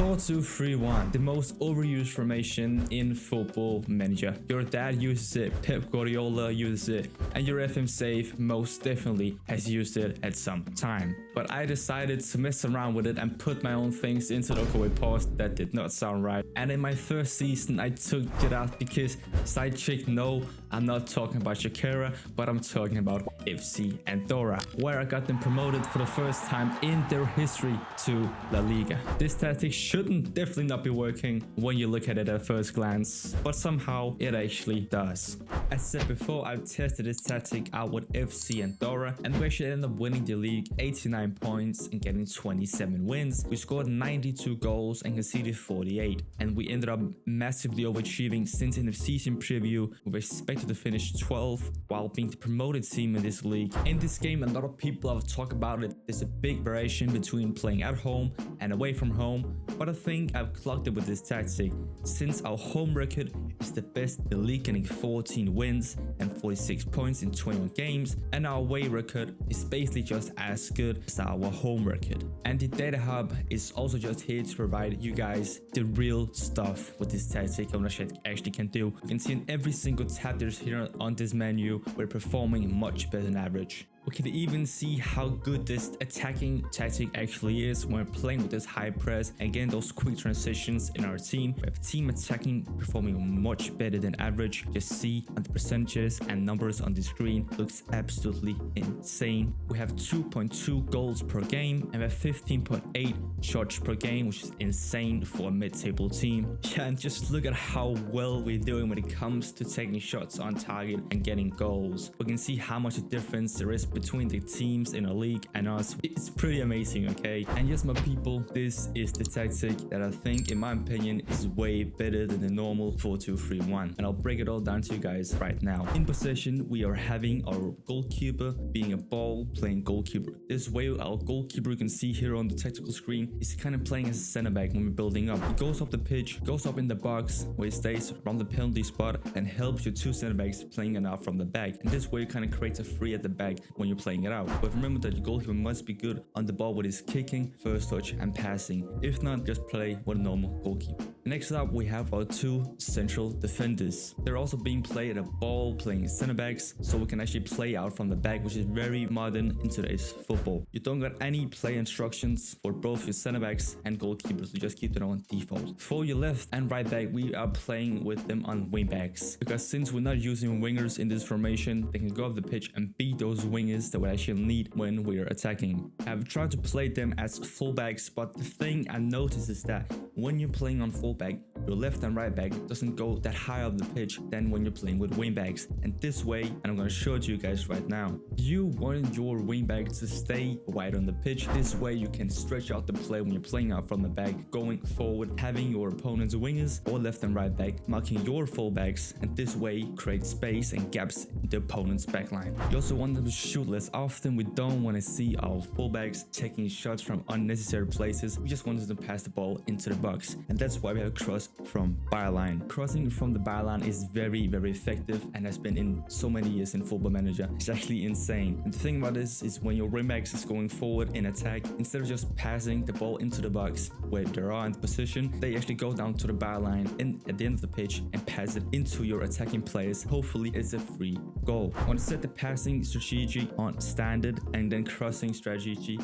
4-2-3-1, the most overused formation in Football Manager. Your dad uses it, Pep Guardiola uses it, and your FM Save most definitely has used it at some time. But I decided to mess around with it and put my own things into the OK post that did not sound right. And in my first season, I took it out because side chick, no, I'm not talking about Shakira, but I'm talking about FC Andorra, where I got them promoted for the first time in their history to La Liga. This tactic shouldn't definitely not be working when you look at it at first glance, but somehow it actually does. As said before, I've tested this tactic out with FC Andorra, and we actually ended up winning the league 89 points and getting 27 wins. We scored 92 goals and conceded 48, and we ended up massively overachieving since in the season preview we were expected to finish 12th while being the promoted team in this league. In this game, a lot of people have talked about it. There's a big variation between playing at home and away from home, but I think I've clocked it with this tactic since our home record is the best in the league, getting 14 wins and 46 points in 21 games, and our away record is basically just as good as our home record. And the data hub is also just here to provide you guys the real stuff with this tactic on what I actually can do. You can see in every single tab there's here on this menu, we're performing much better than average. We can even see how good this attacking tactic actually is when we're playing with this high press and getting those quick transitions in our team. We have team attacking performing much better than average. Just see on the percentages and numbers on the screen, looks absolutely insane. We have 2.2 goals per game and we have 15.8 shots per game, which is insane for a mid-table team. Yeah, and just look at how well we're doing when it comes to taking shots on target and getting goals. We can see how much a difference there is between the teams in a league and us. It's pretty amazing, okay? And yes, my people, this is the tactic that I think, in my opinion, is way better than the normal 4-2-3-1. And I'll break it all down to you guys right now. In possession, we are having our goalkeeper being a ball playing goalkeeper. This way, our goalkeeper, you can see here on the tactical screen, is kind of playing as a center back when we're building up. He goes up the pitch, goes up in the box where he stays around the penalty spot and helps your two center backs playing it out from the back. And this way, it kind of creates a free at the back when you're playing it out. But remember that your goalkeeper must be good on the ball with his kicking, first touch and passing. If not, just play with a normal goalkeeper. Next up, we have our two central defenders. They're also being played at a ball playing center backs, so we can actually play out from the back, which is very modern in today's football. You don't got any play instructions for both your center backs and goalkeepers. You just keep it on default. For your left and right back, we are playing with them on wing backs, because since we're not using wingers in this formation, they can go up the pitch and beat those wingers that we actually need when we're attacking. I've tried to play them as fullbacks, but the thing I noticed is that when you're playing on fullback, your left and right back doesn't go that high up the pitch than when you're playing with wingbacks. And this way, and I'm going to show it to you guys right now, you want your wingback to stay wide on the pitch. This way you can stretch out the play when you're playing out from the back, going forward, having your opponent's wingers or left and right back marking your fullbacks, and this way create space and gaps in the opponent's backline. You also want them to shoot less often. We don't want to see our fullbacks taking shots from unnecessary places. We just want them to pass the ball into the box, and that's why we have cross from byline. Crossing from the byline is very, very effective and has been in so many years in Football Manager. It's actually insane. And the thing about this is when your wingbacks is going forward in attack, instead of just passing the ball into the box where they are in the position, they actually go down to the byline at the end of the pitch and pass it into your attacking players. Hopefully it's a free goal. I want to set the passing strategy on standard and then crossing strategy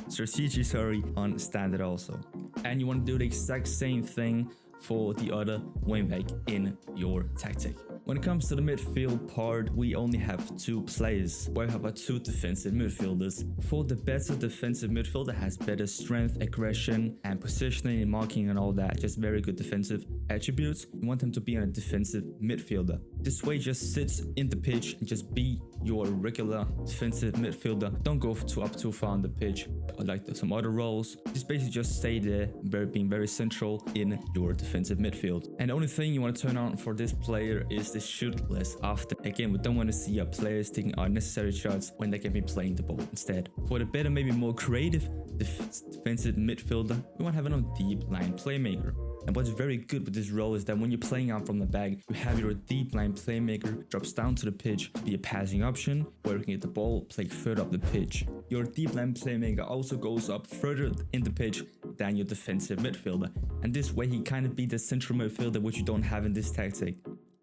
on standard also. And you want to do the exact same thing for the other wingback in your tactic. When it comes to the midfield part, we only have two players. We have our two defensive midfielders. For the better defensive midfielder has better strength, aggression, and positioning and marking and all that. Just very good defensive attributes. You want them to be on a defensive midfielder. This way just sits in the pitch and just be your regular defensive midfielder. Don't go too far on the pitch like some other roles. Just stay there, being very central in your defensive midfield. And the only thing you want to turn on for this player is the shoot less often. Again, we don't want to see our players taking unnecessary shots when they can be playing the ball instead. For the better, maybe more creative defensive midfielder, we want to have a deep line playmaker. And what's very good with this role is that when you're playing out from the back, you have your deep line playmaker drops down to the pitch to be a passing option where you can get the ball played further up the pitch. Your deep line playmaker also goes up further in the pitch than your defensive midfielder. And this way he kind of be the central midfielder, which you don't have in this tactic.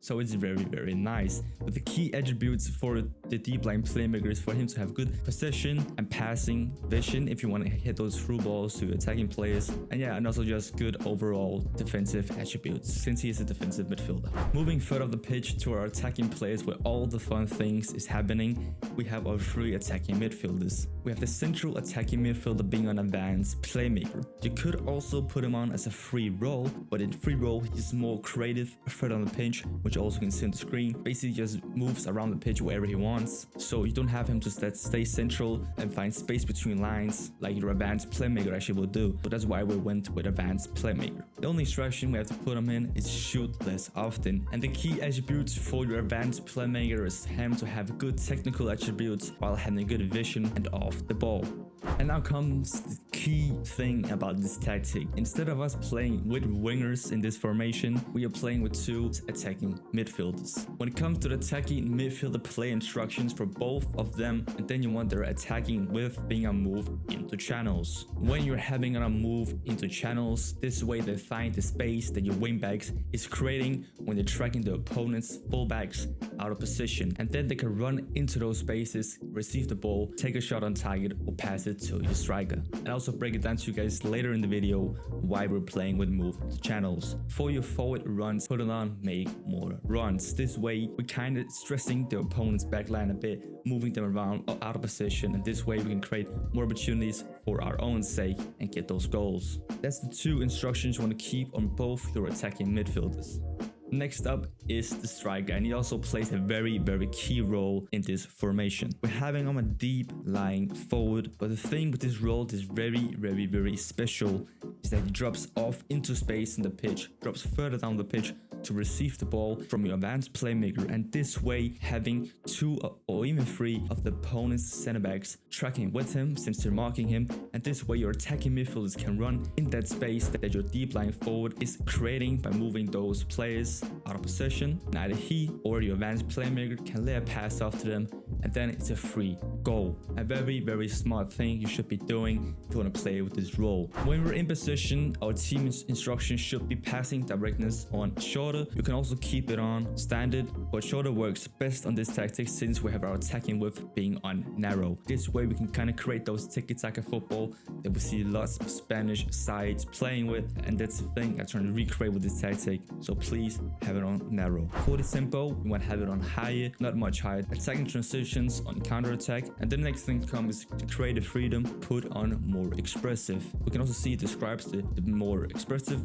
So it's very nice. But the key attributes for the deep line playmaker is for him to have good possession and passing vision if you want to hit those through balls to attacking players. And yeah, and also just good overall defensive attributes since he is a defensive midfielder. Moving further up the pitch to our attacking players where all the fun things is happening, we have our 3 attacking midfielders. We have the central attacking midfielder being an advanced playmaker. You could also put him on as a free role, but in free role he's more creative further on the pitch, which also can see on the screen. Basically just moves around the pitch wherever he wants, so you don't have him to stay central and find space between lines like your advanced playmaker actually will do. So that's why we went with advanced playmaker. The only instruction we have to put him in is shoot less often, and the key attributes for your advanced playmaker is him to have good technical attributes while having good vision and off the ball. And now comes the key thing about this tactic. Instead of us playing with wingers in this formation, we are playing with 2 attacking midfielders. When it comes to the attacking midfielder play instructions for both of them, and then you want their attacking with being a move into channels. When you're having a move into channels, this way they find the space that your wingbacks is creating when they're tracking the opponent's fullbacks out of position, and then they can run into those spaces, receive the ball, take a shot on target, or pass it to your striker. And also break it down to you guys later in the video why we're playing with move to channels. For your forward runs, put it on make more runs. This way we're kind of stressing the opponent's backline a bit, moving them around or out of position, and this way we can create more opportunities for our own sake and get those goals. That's the 2 instructions you want to keep on both your attacking midfielders. Next up is the striker, and he also plays a very key role in this formation. We're having him a deep lying forward, but the thing with this role is very special is that he drops off into space in the pitch, drops further down the pitch to receive the ball from your advanced playmaker, and this way having 2 or even 3 of the opponent's center backs tracking with him since they're marking him, and this way your attacking midfielders can run in that space that your deep line forward is creating by moving those players out of possession. Neither he or your advanced playmaker can lay a pass off to them, and then it's a free goal. A very smart thing you should be doing if you want to play with this role. When we're in position, our team's instructions should be passing directness on shoulder. You can also keep it on standard, but shoulder works best on this tactic since we have our attacking width being on narrow. This way we can kind of create those tiki-taka football that we see lots of Spanish sides playing with, and that's the thing I'm trying to recreate with this tactic. So please have it on narrow. For the tempo, we want to have it on higher, not much higher. Attacking transitions on counter attack, and the next thing comes to create a freedom, put on more expressive. We can also see it describes the more expressive,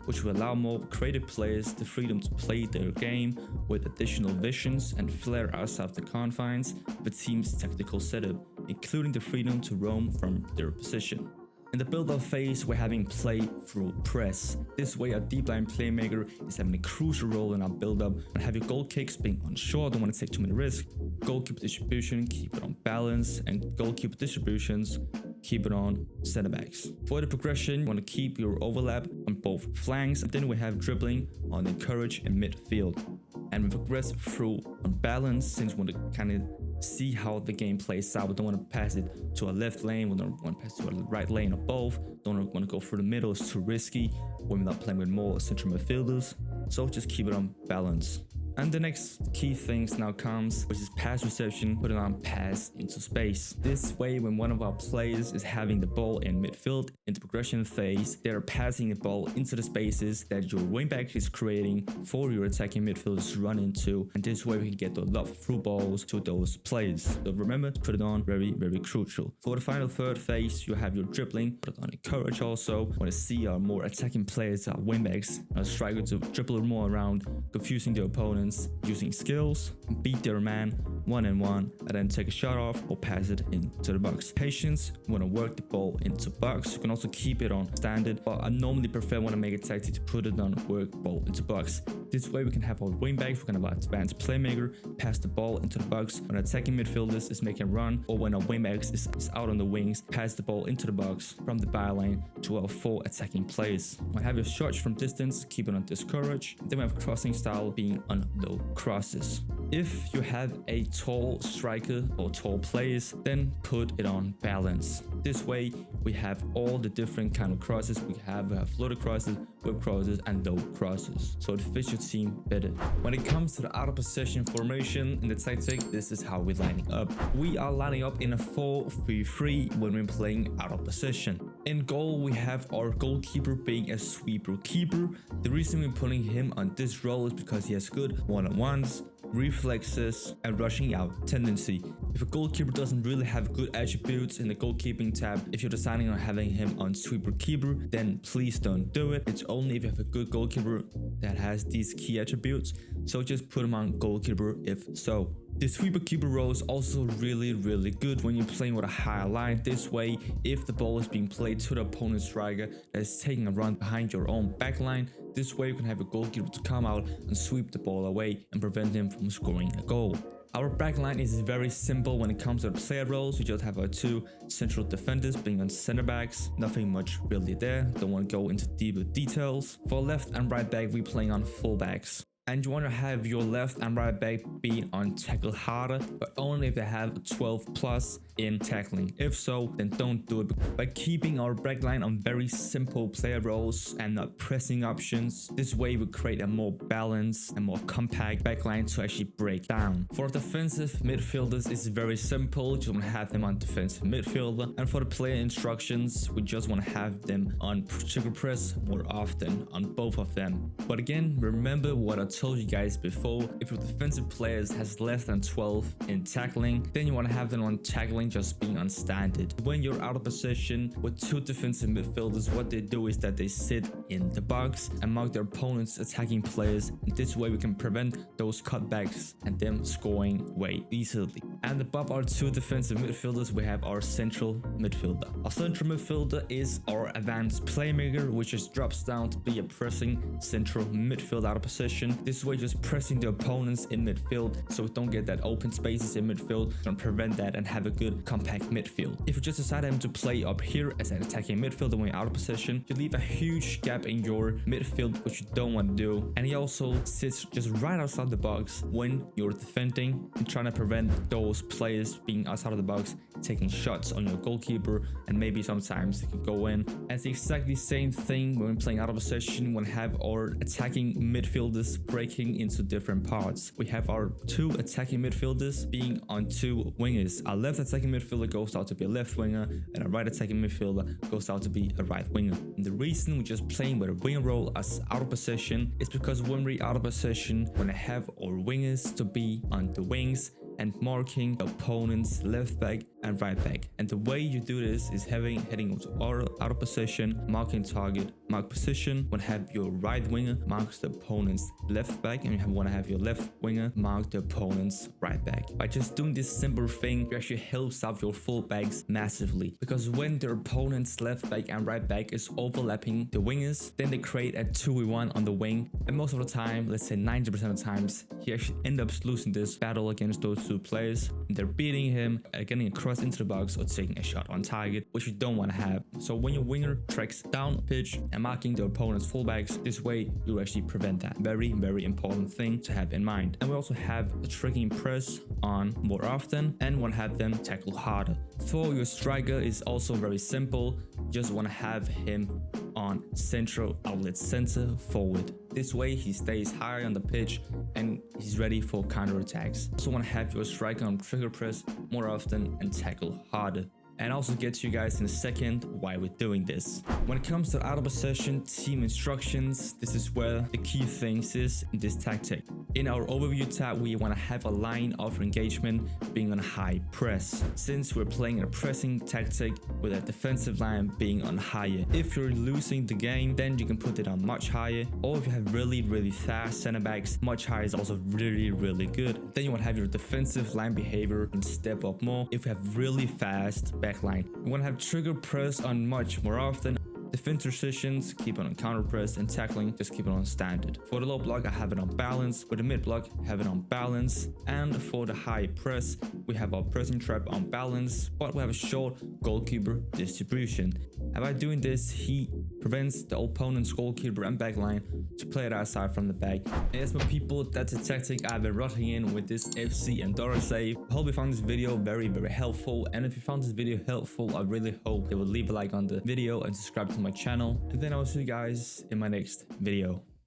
which will allow more creative players the freedom to play their game with additional visions and flair outside the confines of a team's tactical setup, including the freedom to roam from their position. In the build-up phase, we're having play through press. This way, our deep line playmaker is having a crucial role in our build-up, and have your goal kicks being on short, don't want to take too many risks. Goalkeeper distribution, keep it on balance, and goalkeeper distributions, keep it on center backs. For the progression, you want to keep your overlap on both flanks, and then we have dribbling on encourage and midfield. And we progress through on balance since we want to kind of see how the game plays out. We don't want to pass it to a left lane, we don't want to pass it to a right lane or both. Don't want to go through the middle, it's too risky when we're not playing with more central midfielders. So just keep it on balance. And the next key things now comes, which is pass reception, put it on pass into space. This way, when one of our players is having the ball in midfield in the progression phase, they are passing the ball into the spaces that your wingback is creating for your attacking midfielders to run into, and this way we can get a lot of through balls to those players. So remember to put it on, very crucial. For the final third phase, you have your dribbling, put it on encourage also. Want to see our more attacking players, our wingbacks, our striker to dribble more around, confusing the opponent, using skills, beat their man 1-on-1, and then take a shot off or pass it into the box. Patience, you want to work the ball into box. You can also keep it on standard, but I normally prefer when I make a tactic to put it on work ball into box. This way we can have our wingbacks, we can have our advanced playmaker pass the ball into the box when attacking midfielders is making a run, or when our wingbacks is out on the wings, pass the ball into the box from the byline to our 4 attacking players. When have your shots from distance, keep it on discourage. Then we have crossing style being on low crosses. If you have a tall striker or tall players, then put it on balance. This way we have all the different kind of crosses. We have floater crosses, whip crosses, and low crosses, so it fits your team better. When it comes to the out of possession formation in the tactic, this is how we're lining up. We are lining up in a 4-3-3 when we're playing out of possession. In goal, we have our goalkeeper being a sweeper keeper. The reason we're putting him on this role is because he has good one-on-ones, reflexes, and rushing out tendency. If a goalkeeper doesn't really have good attributes in the goalkeeping tab, if you're deciding on having him on sweeper keeper, then please don't do it. It's only if you have a good goalkeeper that has these key attributes, so just put him on goalkeeper if so. The sweeper keeper role is also really good when you're playing with a higher line. This way, if the ball is being played to the opponent's striker that is taking a run behind your own backline, this way you can have a goalkeeper to come out and sweep the ball away and prevent him from scoring a goal. Our backline is very simple when it comes to the player roles. We just have our 2 central defenders being on center backs. Nothing much really there. Don't want to go into deeper details. For left and right back, we're playing on full backs. And you want to have your left and right back be on tackle harder, but only if they have a 12+ in tackling. If so, then don't do it. By keeping our backline on very simple player roles and not pressing options, this way we create a more balanced and more compact backline to actually break down. For defensive midfielders, it's very simple. You just want to have them on defensive midfielder. And for the player instructions, we just want to have them on trigger press more often on both of them. But again, remember what I told you guys before. If your defensive players has less than 12 in tackling, then you want to have them on tackling just being on standard. When you're out of possession with 2 defensive midfielders, what they do is that they sit in the box and mark their opponent's attacking players, and this way we can prevent those cutbacks and them scoring way easily. And above our 2 defensive midfielders, we have our central midfielder. Our central midfielder is our advanced playmaker, which just drops down to be a pressing central midfield out of possession. This way, just pressing the opponents in midfield so we don't get that open spaces in midfield and prevent that and have a good compact midfield. If you just decide him to play up here as an attacking midfielder when you're out of possession, you leave a huge gap in your midfield, which you don't want to do. And he also sits just right outside the box when you're defending and trying to prevent those players being outside of the box, taking shots on your goalkeeper, and maybe sometimes they can go in. And it's exactly the same thing when we're playing out of possession, when we have our attacking midfielders breaking into different parts. We have our 2 attacking midfielders being on 2 wingers. Our left attacking midfielder goes out to be a left winger, and our right attacking midfielder goes out to be a right winger. And the reason we're just playing with a winger role as out of possession is because when we're out of possession, when I have our wingers to be on the wings and marking the opponent's left back and right back. And the way you do this is heading into out of position, marking target, mark position. When have your right winger marks the opponent's left back, and you want to have your left winger mark the opponent's right back. By just doing this simple thing, it actually helps out your full backs massively, because when their opponent's left back and right back is overlapping the wingers, then they create a 2v1 on the wing, and most of the time, let's say 90% of the times, he actually ends up losing this battle against those 2 players. They're beating him, getting a cross into the box or taking a shot on target, which you don't want to have. So when your winger tracks down pitch and marking the opponent's fullbacks, this way you actually prevent that. Very important thing to have in mind. And we also have a tricking press on more often and want to have them tackle harder. For your striker is also very simple. You just want to have him on central outlet center forward. This way he stays higher on the pitch and he's ready for counterattacks. Also want to have your striker on trigger press more often and tackle harder. And also get to you guys in a second why we're doing this. When it comes to out of possession team instructions, this is where the key things is in this tactic. In our overview tab, we want to have a line of engagement being on high press, since we're playing a pressing tactic with a defensive line being on higher. If you're losing the game, then you can put it on much higher, or if you have really fast center backs, much higher is also really good. Then you want to have your defensive line behavior and step up more if you have really fast backline. You want to have trigger press on much more often. Defense positions, keep it on counter press, and tackling, just keep it on standard. For the low block, I have it on balance. For the mid block, have it on balance. And for the high press, we have our pressing trap on balance, but we have a short goalkeeper distribution. And by doing this, he prevents the opponent's goalkeeper and backline to play it outside from the back. And yes, my people, that's a tactic I've been rocking in with this FC Andorra save. I hope you found this video very helpful, and if you found this video helpful, I really hope you will leave a like on the video and subscribe to my channel, and then I'll see you guys in my next video.